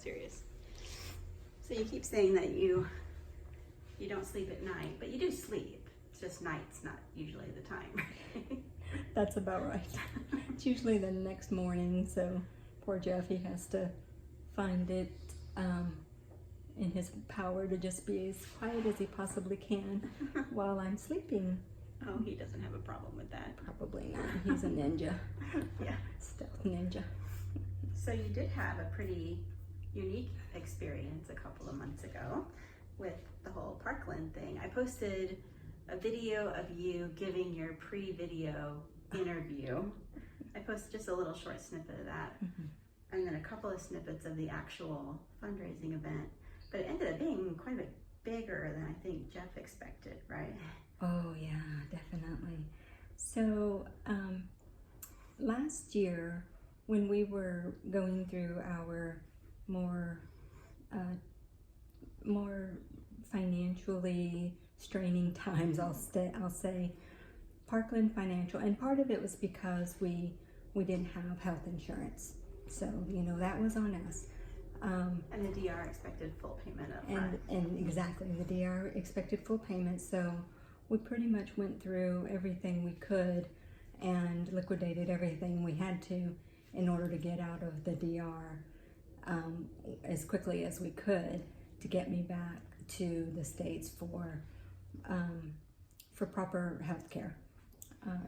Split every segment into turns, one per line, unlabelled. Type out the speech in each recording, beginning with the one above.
that serious. So you keep saying that you don't sleep at night, but you do sleep. It's just night's not usually the time.
That's about right. It's usually the next morning, so poor Jeff, he has to find it in his power to just be as quiet as he possibly can while I'm sleeping.
Oh, he doesn't have a problem with that.
Probably not. He's a ninja.
Yeah.
Stealth ninja.
So you did have a pretty unique experience a couple of months ago with the whole Parkland thing. I posted a video of you giving your pre-video interview. I posted just a little short snippet of that, and then a couple of snippets of the actual fundraising event. But it ended up being quite a bit bigger than I think Jeff expected, right?
Oh yeah, definitely. So last year, when we were going through our more financially straining times, I'll say, Parkland Financial, and part of it was because we didn't have health insurance, so that was on us.
And the DR expected full payment up front.
And exactly, the DR expected full payment, so we pretty much went through everything we could and liquidated everything we had to in order to get out of the DR as quickly as we could to get me back to the States for proper health care.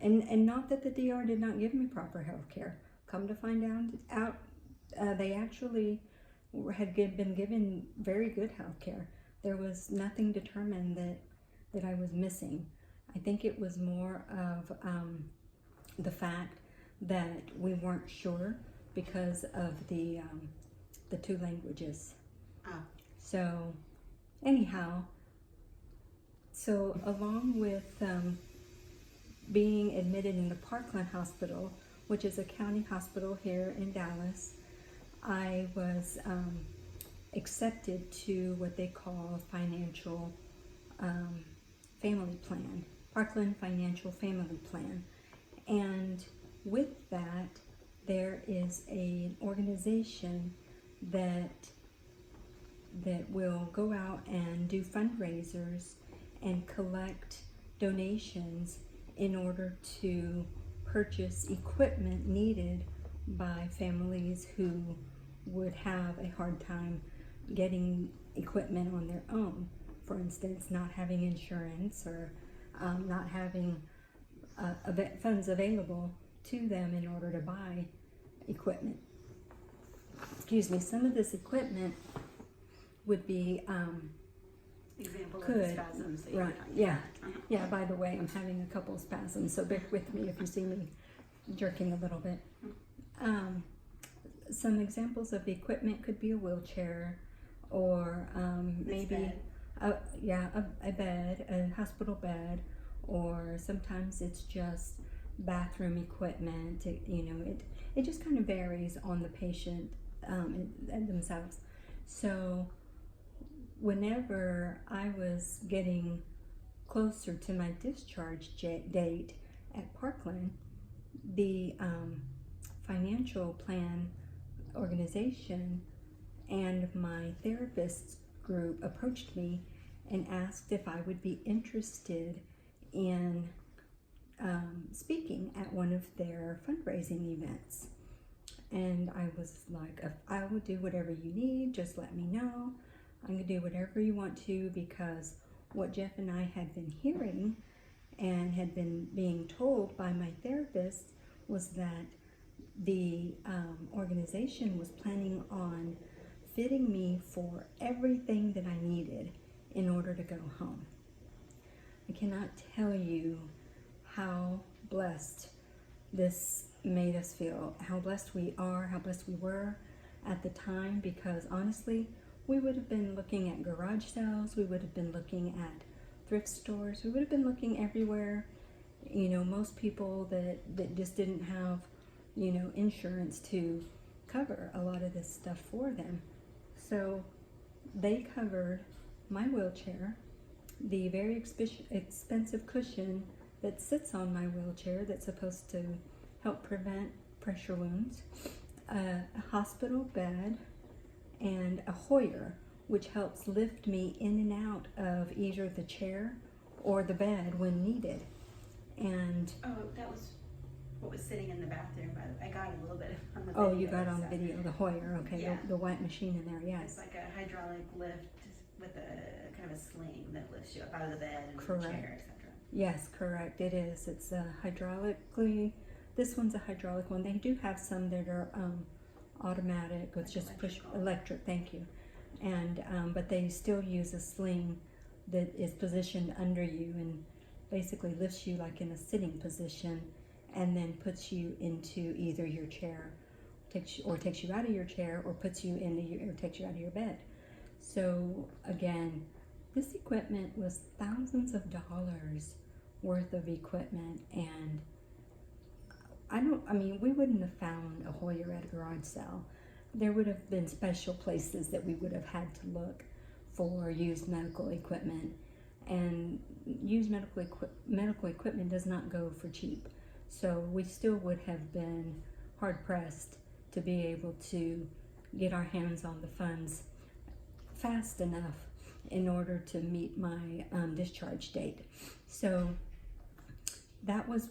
And not that the DR did not give me proper health care. Come to find out, they actually had been given very good health care. There was nothing determined that I was missing. I think it was more of the fact that we weren't sure because of the 2 languages. So anyhow, so along with being admitted in the Parkland Hospital, which is a county hospital here in Dallas, I was accepted to what they call financial family plan, Parkland Financial Family Plan. And with that, there is an organization that will go out and do fundraisers and collect donations in order to purchase equipment needed by families who would have a hard time getting equipment on their own. For instance, not having insurance or not having funds available to them in order to buy equipment. Excuse me, some of this equipment would be
Example of the spasms that you were
right,
talking
yeah,
about.
yeah. By the way, I'm having a couple of spasms, so bear with me if you see me jerking a little bit. Some examples of the equipment could be a wheelchair, or maybe a bed, a hospital bed, or sometimes it's just bathroom equipment. It just kind of varies on the patient and themselves. So whenever I was getting closer to my discharge date at Parkland, the financial plan organization and my therapist group approached me and asked if I would be interested in speaking at one of their fundraising events. And I was like, I will do whatever you need, just let me know. I'm gonna do whatever you want to, because what Jeff and I had been hearing and had been being told by my therapist was that the organization was planning on fitting me for everything that I needed in order to go home. I cannot tell you how blessed this made us feel, how blessed we are, how blessed we were at the time, because honestly, we would have been looking at garage sales, we would have been looking at thrift stores, we would have been looking everywhere. Most people that just didn't have, insurance to cover a lot of this stuff for them. So they covered my wheelchair, the very expensive cushion that sits on my wheelchair that's supposed to help prevent pressure wounds, a hospital bed, and a Hoyer, which helps lift me in and out of either the chair or the bed when needed. And
Oh, that was what was sitting in the bathroom. I got a little bit on the video.
oh, you got on the video, the Hoyer, okay,
Yeah.
the white machine in there,
It's
yes.
like a hydraulic lift with a kind of a sling that lifts you up out of the bed and
Correct.
the chair, etc.
Yes, correct, it is. It's a hydraulically, this one's a hydraulic one. They do have some that are automatic, it's
Like
just push,
electrical.
electric, thank you. And, but they still use a sling that is positioned under you and basically lifts you like in a sitting position and then puts you into either your chair, takes you out of your chair, or puts you into your, or takes you out of your bed. So again, this equipment was thousands of dollars worth of equipment, and we wouldn't have found a Hoyer at a garage sale. There would have been special places that we would have had to look for used medical equipment, and used medical equipment does not go for cheap. So we still would have been hard pressed to be able to get our hands on the funds fast enough in order to meet my discharge date. So that was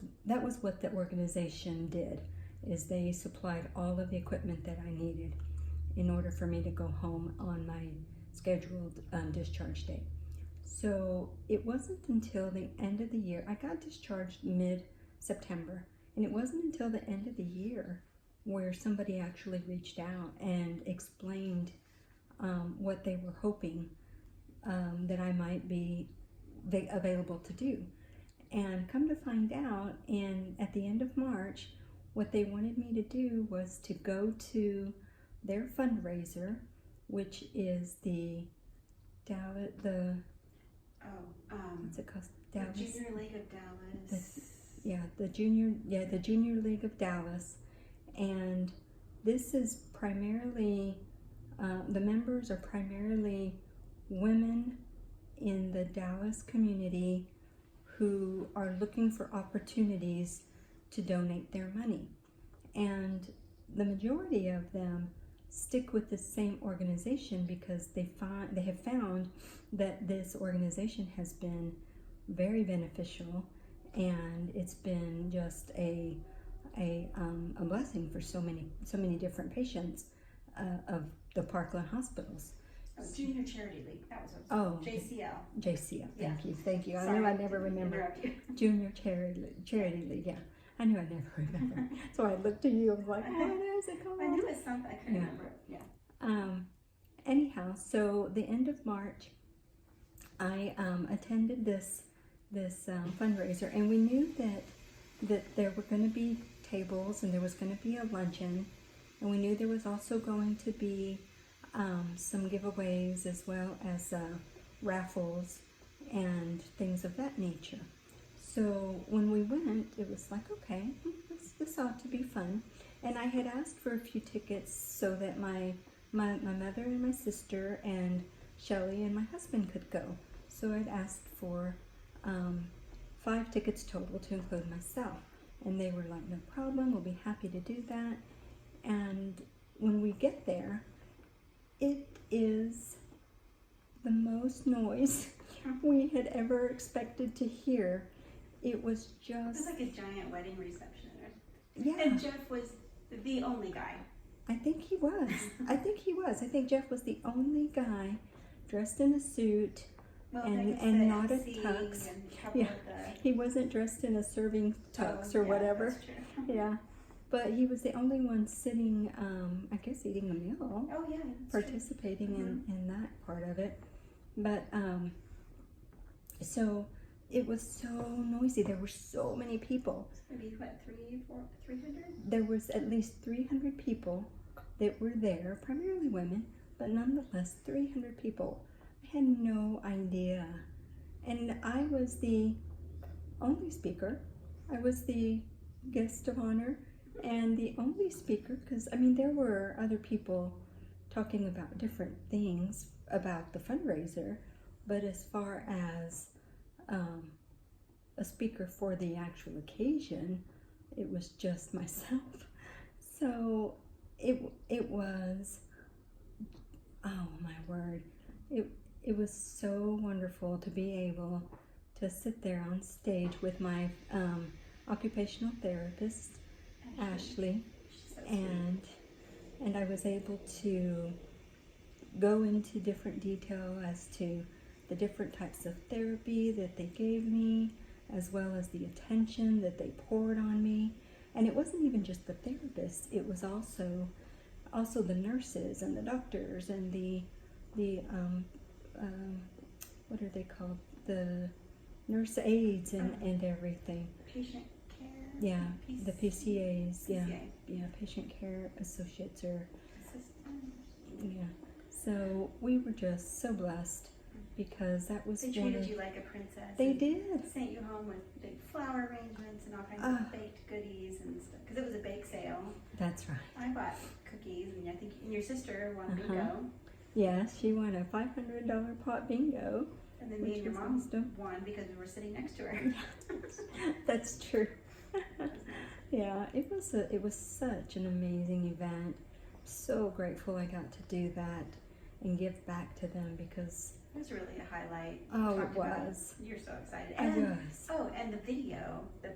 what the organization did, is they supplied all of the equipment that I needed in order for me to go home on my scheduled discharge date. So it wasn't until the end of the year, I got discharged mid-September, and it wasn't until the end of the year where somebody actually reached out and explained what they were hoping that I might be available to do. And come to find out, at the end of March, what they wanted me to do was to go to their fundraiser, which is the Dallas, what's it called? Dallas.
The Junior League of Dallas.
The Junior League of Dallas, and this is primarily the members are primarily women in the Dallas community who are looking for opportunities to donate their money, and the majority of them stick with the same organization because they have found that this organization has been very beneficial, and it's been just a blessing for so many different patients of the Parkland hospitals.
Oh, Junior Charity League. That was JCL.
JCL.
Yeah.
Thank you. I
Sorry,
knew I never remember.
interrupt you.
Junior Charity League. Yeah, I knew I never remember. So I looked at you. I was like, what is it called?
I knew it was something. I couldn't remember it. Yeah.
Anyhow, so the end of March, I attended this fundraiser, and we knew that there were going to be tables and there was going to be a luncheon, and we knew there was also going to be some giveaways as well as raffles and things of that nature. So when we went, it was like, okay, this ought to be fun. And I had asked for a few tickets so that my mother and my sister and Shelly and my husband could go. So I'd asked for 5 tickets total to include myself. And they were like, no problem, we'll be happy to do that. And when we get there, it is the most noise we had ever expected to hear. It was
It was
just,
like a giant wedding reception.
yeah.
And Jeff was the only guy.
I think he was. I think Jeff was the only guy dressed in a suit.
Well,
And-
I guess
and
the
not a
MC
tux.
And a couple
Yeah.
of the
He wasn't dressed in a serving tux or
yeah,
whatever.
That's true.
Yeah. But he was the only one sitting, I guess eating a meal,
Oh yeah. That's true.
participating in that part of it. But, so it was so noisy. There were so many people.
Maybe what, 300?
There was at least 300 people that were there, primarily women, but nonetheless 300 people. I had no idea. And I was the only speaker. I was the guest of honor and the only speaker, because there were other people talking about different things about the fundraiser, but as far as a speaker for the actual occasion, it was just myself. So it was Oh my word. It was so wonderful to be able to sit there on stage with my occupational therapist, Ashley,
She's so
and I was able to go into different detail as to the different types of therapy that they gave me, as well as the attention that they poured on me. And it wasn't even just the therapists, it was also the nurses and the doctors and the what are they called? The nurse aides and everything.
patient care.
Yeah,
PC,
the PCAs. Yeah,
PCA.
yeah, patient care associates or
Assistant.
yeah. So we were just so blessed because that was
They
one
treated
of,
you like a princess.
they
and
did.
Sent you home with big flower arrangements and all kinds of baked goodies and stuff. Because it was a bake sale.
That's right.
I bought cookies, and I think your sister won
Uh-huh.
bingo.
Yeah, she won a $500 pot bingo.
And then me
Which
and your
was
mom
awesome.
won because we were sitting next to her.
That's true. Yeah, it was such an amazing event. So grateful I got to do that and give back to them because
It was really a highlight.
oh,
Talked
it
about-
was.
You're so excited.
I
And,
was.
oh, and the video, the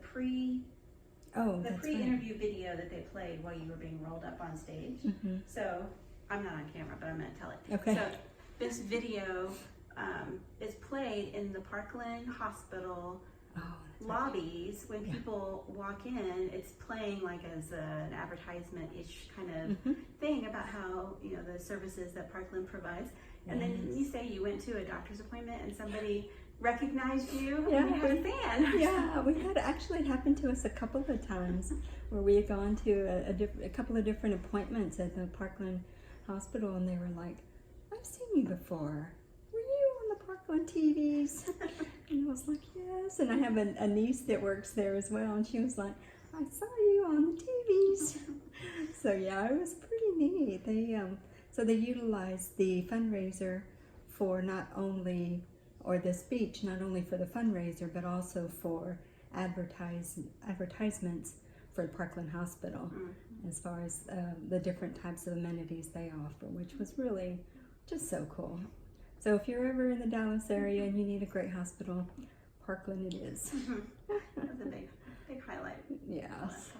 Oh, that's right.
pre-interview video that they played while you were being rolled up on stage.
Mm-hmm.
So I'm not on camera, but I'm going to tell it.
Okay.
So this video is played in the Parkland Hospital
Oh, that's right.
lobbies. When
Yeah.
people walk in, it's playing like as an advertisement-ish kind of
Mhm.
thing about how, you know, the services that Parkland provides. And then
Yes.
you say you went to a doctor's appointment and somebody recognized you.
Yeah,
and you had a
we-
fan.
Yeah, we had actually it happened to us a couple of times where we had gone to a couple of different appointments at the Parkland Hospital, and they were like, "I've seen you before. Were you on the Parkland TVs?" And I was like, "Yes." And I have a niece that works there as well, and she was like, "I saw you on the TVs." So yeah, it was pretty neat. They utilized the fundraiser for not only or the speech, not only for the fundraiser, but also for advertisements for the Parkland Hospital, as far as the different types of amenities they offer, which was really just so cool. So if you're ever in the Dallas area and you need a great hospital, Parkland it is.
That was a big highlight.
Yes.